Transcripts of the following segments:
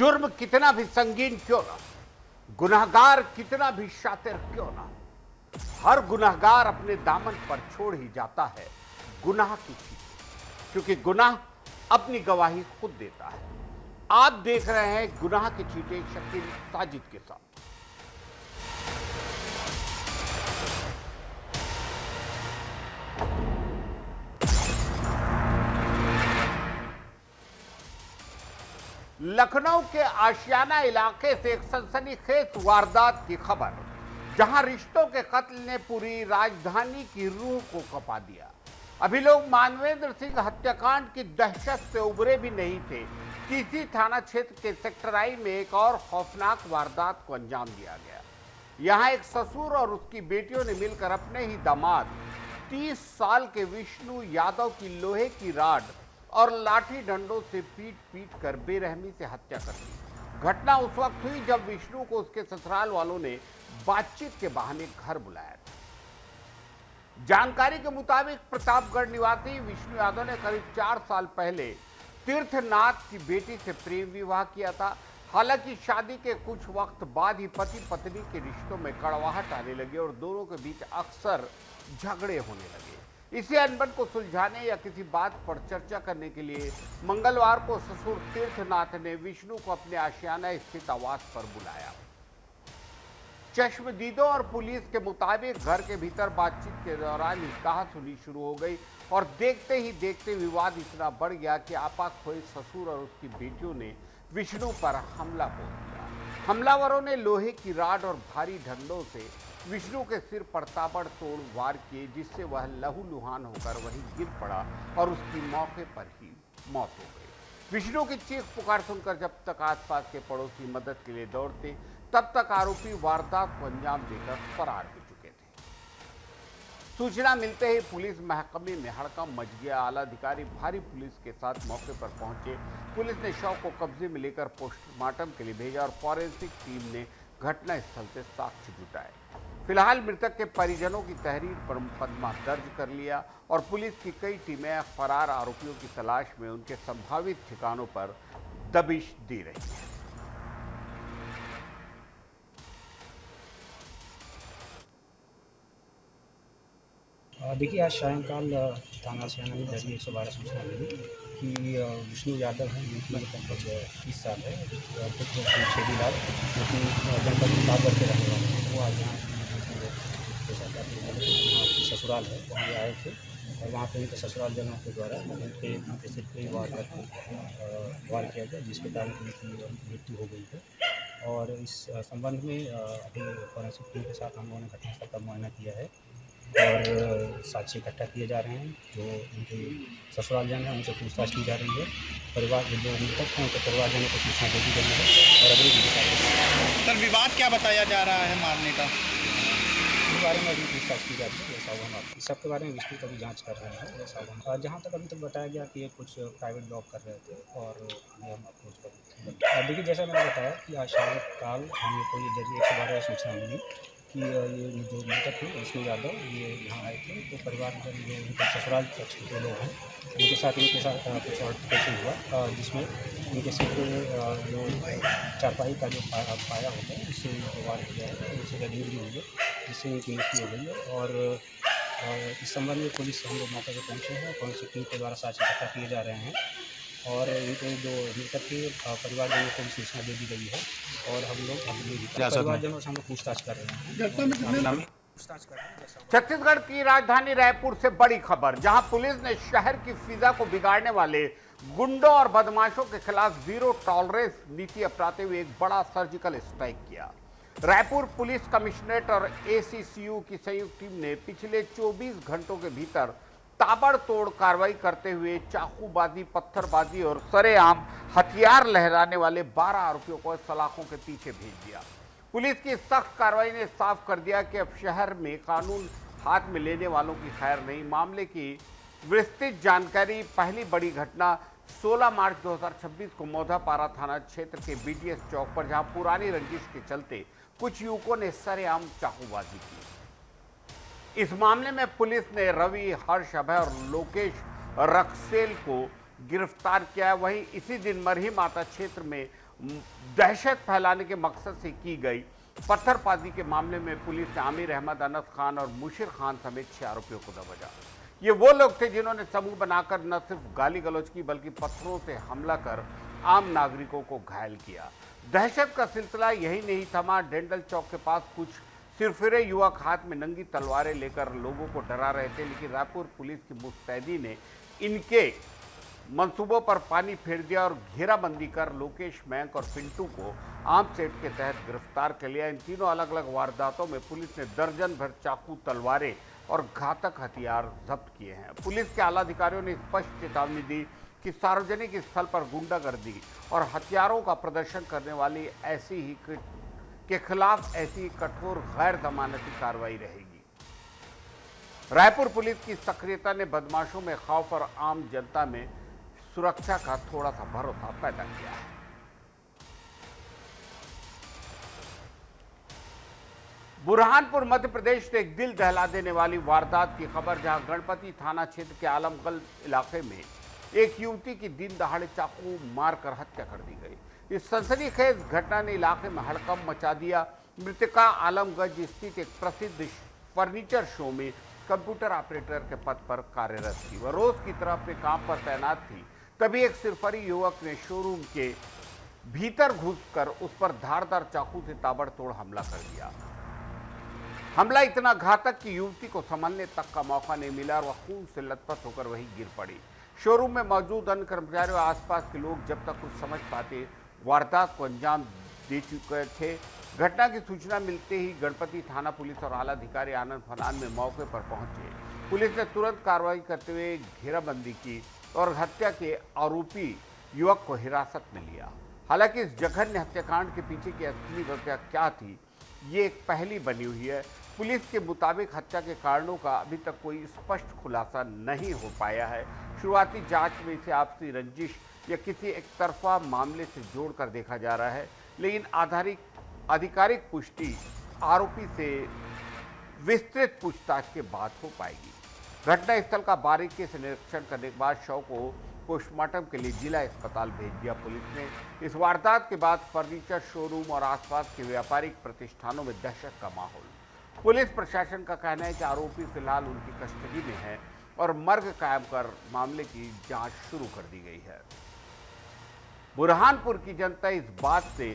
जुर्म कितना भी संगीन क्यों ना, गुनहगार कितना भी शातिर क्यों ना, हर गुनहगार अपने दामन पर छोड़ ही जाता है गुनाह की चीजें, क्योंकि गुनाह अपनी गवाही खुद देता है। आप देख रहे हैं गुनाह की चीजें शकील साजिद के साथ। लखनऊ के आशियाना इलाके से एक सनसनीखेज वारदात की खबर, जहां रिश्तों के कत्ल ने पूरी राजधानी की रूह को कपा दिया। अभी लोग मानवेंद्र सिंह हत्याकांड की दहशत से उबरे भी नहीं थे कि इसी थाना क्षेत्र के सेक्टर आई में एक और खौफनाक वारदात को अंजाम दिया गया। यहां एक ससुर और उसकी बेटियों ने मिलकर अपने ही दामाद 30 साल के विष्णु यादव की लोहे की राड और लाठी डंडों से पीट पीट कर बेरहमी से हत्या कर दी। घटना उस वक्त हुई जब विष्णु को उसके ससुराल वालों ने बातचीत के बहाने घर बुलाया था। जानकारी के मुताबिक प्रतापगढ़ निवासी विष्णु यादव ने करीब 4 साल पहले तीर्थनाथ की बेटी से प्रेम विवाह किया था। हालांकि शादी के कुछ वक्त बाद ही पति पत्नी के रिश्तों में कड़वाहट आने लगी और दोनों के बीच अक्सर झगड़े होने लगे। इसी अनबन को सुलझाने या किसी बात पर चर्चा करने के लिए मंगलवार को ससुर तीर्थनाथ ने विष्णु को अपने आशियाना स्थित आवास पर बुलाया। चश्मदीदों और पुलिस के मुताबिक घर के भीतर बातचीत के दौरान ही कहासुनी शुरू हो गई और देखते ही देखते विवाद इतना बढ़ गया कि आपाक खोए ससुर और उसकी बेटियों ने विष्णु पर हमला बोल दिया। हमलावरों ने लोहे की राड और भारी डंडों से विष्णु के सिर पर ताबड़तोड़ वार किए, जिससे वह लहूलुहान होकर वहीं गिर पड़ा और उसकी मौके पर ही मौत हो गई। विष्णु की चीख पुकार सुनकर जब तक आसपास के पड़ोसी मदद के लिए दौड़ते, तब तक आरोपी वारदात को अंजाम देकर फरार हो चुके थे। सूचना मिलते ही पुलिस महकमे में हड़कंप मच गया। आला अधिकारी भारी पुलिस के साथ मौके पर पहुंचे। पुलिस ने शव को कब्जे में लेकर पोस्टमार्टम के लिए भेजा और फॉरेंसिक टीम ने घटनास्थल से साक्ष्य जुटाए। फिलहाल मृतक के परिजनों की तहरीर पर मुकदमा दर्ज कर लिया और पुलिस की कई टीमें फरार आरोपियों की तलाश में उनके संभावित ठिकानों पर दबिश दे रही हैं। देखिए, आज सायंकाल थाना आशियाना में दर्ज 112 सूचना मिली कि विष्णु यादव हैं, जिनकी उम्र लगभग 30 साल है, पुत्र छेदीलाल, जो कि जनपद प्रतापगढ़ के रहने वाले हैं। वो आज यहाँ जैसा कि आपने बोला कि ससुराल है, वहाँ आए थे और वहाँ पे उनके ससुराल जनों के द्वारा उनके सिर पे वार किया गया, जिसके कारण उनकी मृत्यु हो गई है। और इस संबंध में अभी फॉरेंसिक टीम के साथ हम लोगों ने घटनास्थल का मुआयना किया है और साक्ष्य इकट्ठा किए जा रहे हैं। जो उनके ससुराल जन हैं, उनसे पूछताछ की जा रही है। परिवार जो मृतक हैं, उनके परिवारजनों को सूचना दे दी गई है और अगली सर, विवाद क्या बताया जा रहा है मारने का? इस बारे में अभी पूछताछ की जा रही है। जैसा हम इस सब के बारे में विस्तृत अभी जाँच कर रहे हैं। जैसा हम जहाँ तक अभी तक बताया गया कि ये कुछ प्राइवेट जॉब कर रहे थे और हमें हम अप्रोच कर रहे थे। देखिए, जैसा मैंने बताया कि आज सायंकाल हमें कोई जरिए 112 सूचना मिली कि ये जो मृतक हैं विष्णु यादव, ये यहाँ आए थे। तो परिवारजन जो उनके ससुराल पक्ष के लोग हैं, उनके साथ कुछ अल्टरकेशन हुआ, जिसमें उनके सिर पे जो चारपाई का जो पाया होता है, उससे वार किया है, उससे इंजरी हुई है, जिससे उनकी मृत्यु हो गई है। और इस संबंध में पुलिस हम लोग मौके पर पहुँचे हैं। फॉरेंसिक टीम के द्वारा साक्ष्य इकट्ठा किए जा रहे हैं और इनके जो मृतक के परिवारजनों को भी सूचना दे दी गई है और हम लोग परिवारजनों से हम लोग पूछताछ कर रहे हैं। छत्तीसगढ़ की राजधानी रायपुर से बड़ी खबर, जहां पुलिस ने शहर की फिजा को बिगाड़ने वाले गुंडों और बदमाशों के खिलाफ जीरो टॉलरेंस नीति अपनाते हुए एक बड़ा सर्जिकल स्ट्राइक किया। रायपुर पुलिस कमिश्नरेट और एसीसीयू की संयुक्त टीम ने पिछले 24 घंटों के भीतर ताबड़तोड़ कार्रवाई करते हुए चाकूबाजी, पत्थरबाजी और सरेआम हथियार लहराने वाले 12 आरोपियों को सलाखों के पीछे भेज दिया। पुलिस की सख्त कार्रवाई ने साफ कर दिया कि अब शहर में कानून हाथ में लेने वालों की खैर नहीं। मामले की विस्तृत जानकारी पहली बड़ी घटना 16 मार्च 2026 को मोधापारा थाना क्षेत्र के बीटीएस चौक पर, जहां पुरानी रंजिश के चलते कुछ युवकों ने सरेआम चाकूबाजी की। इस मामले में पुलिस ने रवि, हर्ष, अभय और लोकेश रक्सेल को गिरफ्तार किया है। वहीं इसी दिन मरही माता क्षेत्र में दहशत फैलाने के मकसद से की गई पत्थरबाजी के मामले में पुलिस ने आमिर अहमद, अनस खान और मुशीर खान समेत 6 आरोपियों को दबोचा। ये वो लोग थे जिन्होंने समूह बनाकर न सिर्फ गाली गलौज की बल्कि पत्थरों से हमला कर आम नागरिकों को घायल किया। दहशत का सिलसिला यही नहीं थमा। डेंडल चौक के पास कुछ सिरफिरे युवक हाथ में नंगी तलवारें लेकर लोगों को डरा रहे थे, लेकिन रायपुर पुलिस की मुस्तैदी ने इनके मंसूबों पर पानी फेर दिया और घेराबंदी कर लोकेश, मयंक और पिंटू को आर्म्स एक्ट के तहत गिरफ्तार कर लिया। इन तीनों अलग अलग वारदातों में पुलिस ने दर्जन भर चाकू, तलवारें और घातक हथियार जब्त किए हैं। पुलिस के आला अधिकारियों ने स्पष्ट चेतावनी दी कि सार्वजनिक स्थल पर गुंडागर्दी और हथियारों का प्रदर्शन करने वाली ऐसी ही के खिलाफ ऐसी कठोर गैर जमानती कार्रवाई रहेगी। रायपुर पुलिस की सक्रियता ने बदमाशों में खौफ और आम जनता में सुरक्षा का थोड़ा सा भरोसा पैदा किया है। बुरहानपुर मध्य प्रदेश से एक दिल दहला देने वाली वारदात की खबर, जहां गणपति थाना क्षेत्र के आलमगंज इलाके में एक युवती की दिन दहाड़े चाकू मारकर हत्या कर दी गई। इस सनसनीखेज घटना ने इलाके में हड़कंप मचा दिया। मृतका आलमगंज स्थित एक प्रसिद्ध फर्नीचर शो में कंप्यूटर ऑपरेटर के पद पर कार्यरत थी। वह रोज की तरह अपने काम पर तैनात थी, तभी एक सिरफरी युवक ने शोरूम के भीतर घुसकर उस पर धारदार चाकू से ताबड़तोड़ हमला कर दिया। हमला इतना घातक कि युवती को संभलने तक का मौका नहीं मिला और वह खून से लथपथ होकर वहीं गिर पड़ी। शोरूम में मौजूद अन्य कर्मचारियों और आसपास के लोग जब तक कुछ समझ पाते वारदात को अंजाम दे चुके थे। घटना की सूचना मिलते ही गणपति थाना पुलिस और आला अधिकारी आनंद फनान में मौके पर पहुंचे। पुलिस ने तुरंत कार्रवाई करते हुए घेराबंदी की और हत्या के आरोपी युवक को हिरासत में लिया। हालांकि इस जघन्य हत्याकांड के पीछे की असली वजह क्या थी, ये एक पहेली बनी हुई है। पुलिस के मुताबिक हत्या के कारणों का अभी तक कोई स्पष्ट खुलासा नहीं हो पाया है। शुरुआती जांच में इसे आपसी रंजिश या किसी एक तरफा मामले से जोड़कर देखा जा रहा है, लेकिन आधिकारिक पुष्टि आरोपी से विस्तृत पूछताछ के बाद हो पाएगी। घटनास्थल का बारीकी से निरीक्षण करने के बाद शव को पोस्टमार्टम के लिए जिला अस्पताल भेज दिया पुलिस ने। इस वारदात के बाद फर्नीचर शोरूम और आसपास के व्यापारिक प्रतिष्ठानों में दहशत का माहौल। पुलिस प्रशासन का कहना है कि आरोपी फिलहाल उनकी कस्टडी में है और मर्ग कायम कर मामले की जांच शुरू कर दी गई है। बुरहानपुर की जनता इस बात से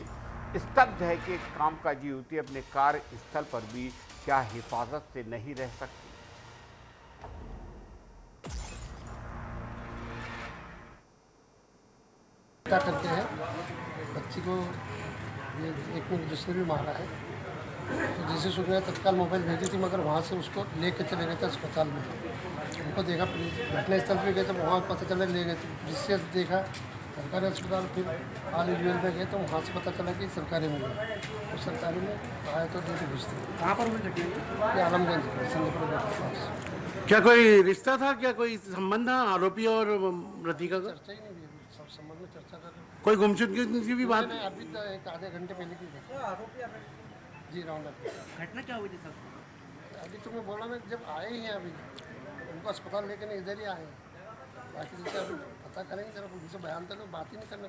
स्तब्ध है कि एक कामकाजी युवती अपने कार्य स्थल पर भी क्या हिफाजत से नहीं रह सकती। क्या करते हैं, बच्ची को ये एक ने दूसरे भी मारा है, तो जैसे सुनने तत्काल मोबाइल भेजी थी, मगर वहाँ से उसको लेके चले गए थे अस्पताल में। उनको देखा, घटनास्थल पे गए तो वहाँ पता चला ले गए, तो पुलिस से देखा सरकारी अस्पताल, फिर हाल यूएल में गए तो वहाँ से पता चला कि सरकारी में गए, तो सरकारी में आया तो जैसे घुसते। कहाँ पर हुई घटना? ये आलमगंज संदीपुर के पास। क्या कोई रिश्ता था, क्या कोई संबंध था आरोपी और रतिका का? चर्चा ही नहीं हुई, सब संबंध में चर्चा कर रहे कोई गुमशुद की भी बात? हैं। अभी तो एक आधे घंटे पहले की जी राउंड अप। घटना क्या हुई थी सर? अभी तो मैं बोला, मैं जब आए ही हैं अभी उनको अस्पताल लेकर नहीं इधर ही आए हैं, बाकी जैसे अभी पता करेंगे, जरा उनसे बयान तो बात ही नहीं करना।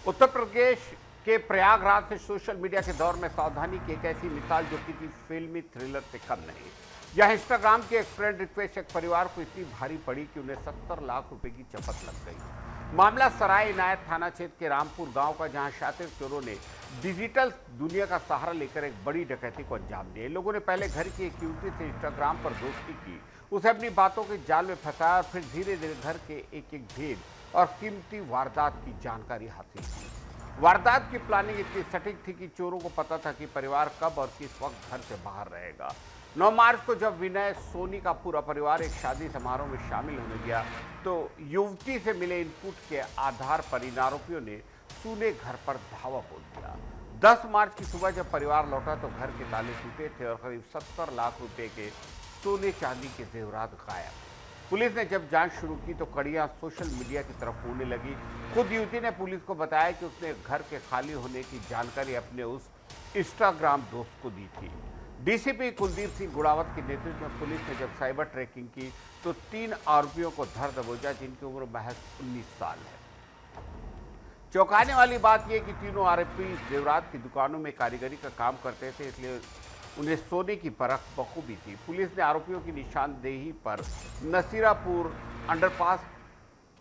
उत्तर प्रदेश के प्रयागराज से सोशल मीडिया के दौर में सावधानी की एक ऐसी मिसाल जो किसी फिल्मी थ्रिलर से कम नहीं। यह इंस्टाग्राम के एक फ्रेंड रिक्वेस्ट एक परिवार को इतनी भारी पड़ी कि उन्हें 70 लाख रुपए की चपत लग गई। मामला सराय इनायत थाना क्षेत्र के रामपुर गांव का, जहां शातिर चोरों ने डिजिटल दुनिया का सहारा लेकर एक बड़ी डकैती को अंजाम दिया। इन लोगों ने पहले घर की एक युवती से इंस्टाग्राम पर दोस्ती की, उसे अपनी बातों के जाल में फंसाया और फिर धीरे धीरे घर के एक एक भेद और कीमती वारदात की जानकारी हासिल की। वारदात की प्लानिंग इतनी सटीक थी कि चोरों को पता था कि परिवार कब और किस वक्त घर से बाहर रहेगा। 9 मार्च को जब विनय सोनी का पूरा परिवार एक शादी समारोह में शामिल होने गया, तो युवती से मिले इनपुट के आधार पर इन आरोपियों ने सूने घर पर धावा बोल दिया। 10 मार्च की सुबह जब परिवार लौटा तो घर के ताले टूटे थे और करीब 70 लाख रुपए के सोने चांदी के जेवरात गायब। पुलिस ने जब जांच शुरू की तो कड़ियां सोशल मीडिया की तरफ होने लगी। खुद युवती ने पुलिस को बताया कि उसने घर के खाली होने की जानकारी अपने उस इंस्टाग्राम दोस्त को दी थी। डीसीपी कुलदीप सिंह गुड़ावत के नेतृत्व में पुलिस ने जब साइबर ट्रैकिंग की तो 3 आरोपियों को धर दबोचा, जिनकी उम्र महज 19 साल है। चौंकाने वाली बात यह कि तीनों आरोपी जेवरात की दुकानों में कारीगरी का काम करते थे, इसलिए उन्हें सोने की परख बखूबी थी। पुलिस ने आरोपियों की निशानदेही पर नसीरापुर अंडरपास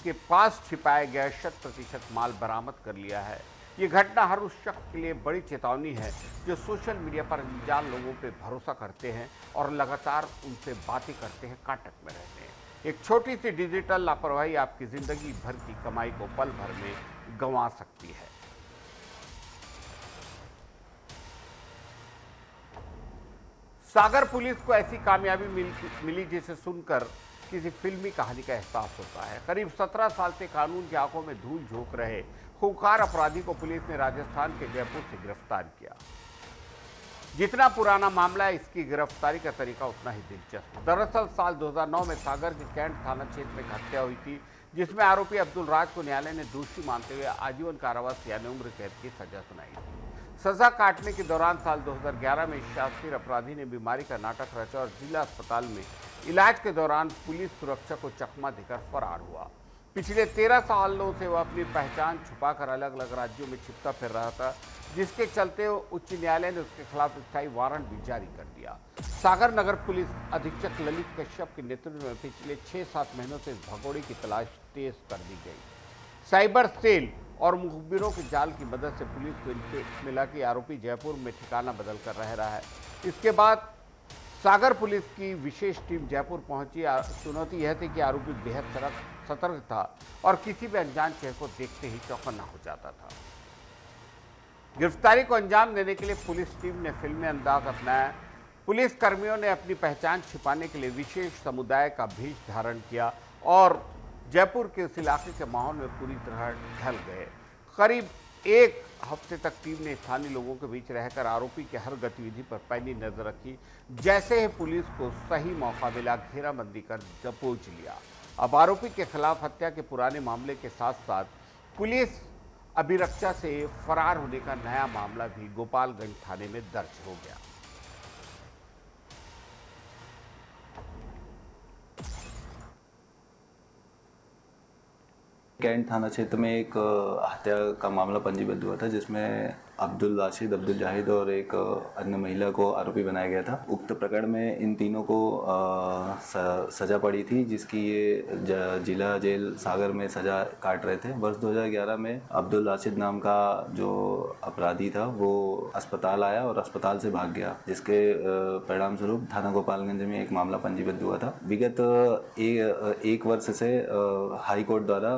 के पास छिपाया गया 100% माल बरामद कर लिया है। ये घटना हर उस शख्स के लिए बड़ी चेतावनी है जो सोशल मीडिया पर अनजान लोगों पर भरोसा करते हैं और लगातार उनसे बातें करते हैं, कांटेक्ट में रहते हैं। एक छोटी सी डिजिटल लापरवाही आपकी जिंदगी भर की कमाई को पल भर में गंवा सकती है। सागर पुलिस को ऐसी कामयाबी मिली जिसे सुनकर किसी फिल्मी कहानी का एहसास होता है। करीब 17 साल से कानून की आंखों में धूल झोंक रहे खूंखार अपराधी को पुलिस ने राजस्थान के जयपुर से गिरफ्तार किया। जितना पुराना मामला है, इसकी गिरफ्तारी का तरीका उतना ही दिलचस्प। दरअसल साल 2009 में सागर के कैंट थाना क्षेत्र में हत्या हुई थी, जिसमें आरोपी अब्दुल राज को न्यायालय ने दोषी मानते हुए आजीवन कारावास यानी उम्र कैद की सजा सुनाई थी। सजा काटने के दौरान साल 2011 में शातिर अपराधी ने बीमारी का नाटक रचा और जिला अस्पताल में इलाज के दौरान पुलिस सुरक्षा को चकमा देकर फरार हुआ। पिछले 13 सालों से वह अपनी पहचान छुपाकर अलग अलग राज्यों में छिपता फिर रहा था, जिसके चलते उच्च न्यायालय ने उसके खिलाफ स्थायी वारंट भी जारी कर दिया। सागर नगर पुलिस अधीक्षक ललित कश्यप के नेतृत्व में पिछले 6-7 महीनों से इस भगोड़े की तलाश तेज कर दी गई। साइबर सेल और मुखबिरों के जाल की मदद से पुलिस को इनसे मिला कि आरोपी जयपुर में ठिकाना बदल कर रह रहा है। इसके बाद सागर पुलिस की विशेष टीम जयपुर पहुंची। चुनौती यह थी कि आरोपी बेहद सतर्क था और किसी भी अनजान चेहरे को देखते ही चौकन्ना हो जाता था। गिरफ्तारी को अंजाम देने के लिए पुलिस टीम ने फिल्मी अंदाज अपनाया। पुलिस कर्मियों ने अपनी पहचान छिपाने के लिए विशेष समुदाय का भेष धारण किया और जयपुर के उस इलाके के माहौल में पूरी तरह ढल गए। करीब 1 हफ्ते तक टीम ने स्थानीय लोगों के बीच रहकर आरोपी की हर गतिविधि पर पैनी नजर रखी। जैसे ही पुलिस को सही मौका मिला, घेराबंदी कर दबोच लिया। अब आरोपी के खिलाफ हत्या के पुराने मामले के साथ साथ पुलिस अभिरक्षा से फरार होने का नया मामला भी गोपालगंज थाने में दर्ज हो गया। कैंट थाना क्षेत्र में एक हत्या का मामला पंजीबद्ध हुआ था, जिसमें अब्दुल राशिद, अब्दुल जाहिद और एक अन्य महिला को आरोपी बनाया गया था। उक्त प्रकरण में इन तीनों को सजा पड़ी थी, जिसकी ये जिला जेल सागर में सजा काट रहे थे। वर्ष 2011 में अब्दुल राशिद नाम का जो अपराधी था वो अस्पताल आया और अस्पताल से भाग गया, जिसके परिणाम स्वरूप थाना गोपालगंज में एक मामला पंजीबद्ध हुआ था। विगत एक वर्ष से हाई कोर्ट द्वारा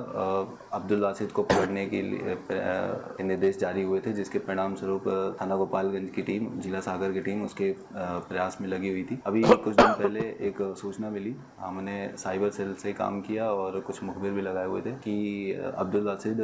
अब्दुल राशिद को पकड़ने के लिए निर्देश जारी हुए थे, जिसके परिणाम स्वरूप थाना गोपालगंज की टीम, जिला सागर की टीम उसके प्रयास में लगी हुई थी। अभी कुछ दिन पहले एक सूचना मिली, हमने साइबर सेल से काम किया और कुछ मुखबिर भी लगाए हुए थे कि अब्दुल राशिद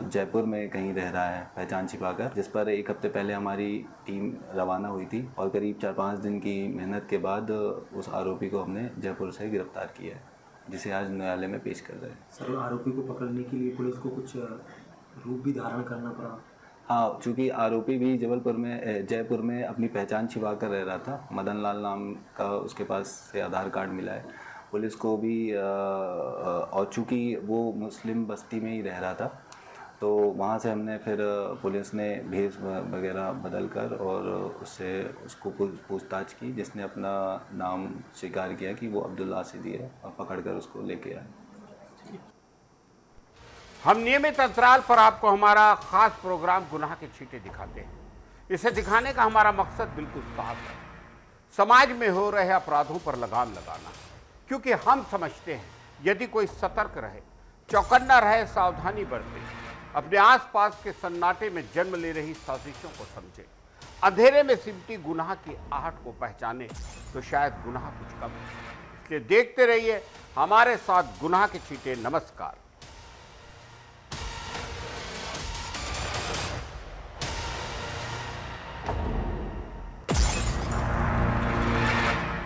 जयपुर में कहीं रह रहा है पहचान छिपाकर, जिस पर 1 हफ्ते पहले हमारी टीम रवाना हुई थी और करीब 4-5 दिन की मेहनत के बाद उस आरोपी को हमने जयपुर से गिरफ्तार किया है, जिसे आज न्यायालय में पेश कर रहे हैं। सर, आरोपी को पकड़ने के लिए पुलिस को कुछ रूप भी धारण करना पड़ा? हाँ, चूँकि आरोपी भी जयपुर में अपनी पहचान छिपा कर रह रहा था। मदन लाल नाम का उसके पास से आधार कार्ड मिला है। पुलिस को भी और चूँकि वो मुस्लिम बस्ती में ही रह रहा था, तो वहाँ से हमने फिर पुलिस ने भेष वगैरह बदल कर और उसको पूछताछ की, जिसने अपना नाम स्वीकार किया कि वो अब्दुल राशिद है और पकड़कर उसको लेके आए। हम नियमित अंतराल पर आपको हमारा खास प्रोग्राम गुनाह के छींटे दिखाते हैं। इसे दिखाने का हमारा मकसद बिल्कुल साफ है, समाज में हो रहे अपराधों पर लगाम लगाना। क्योंकि हम समझते हैं यदि कोई सतर्क रहे, चौकन्ना रहे, सावधानी बरते, अपने आसपास के सन्नाटे में जन्म ले रही साजिशों को समझे, अंधेरे में सिमटी गुनाह की आहट को पहचाने, तो शायद गुनाह कुछ कम हो। इसलिए देखते रहिए हमारे साथ गुनाह के छींटे। नमस्कार।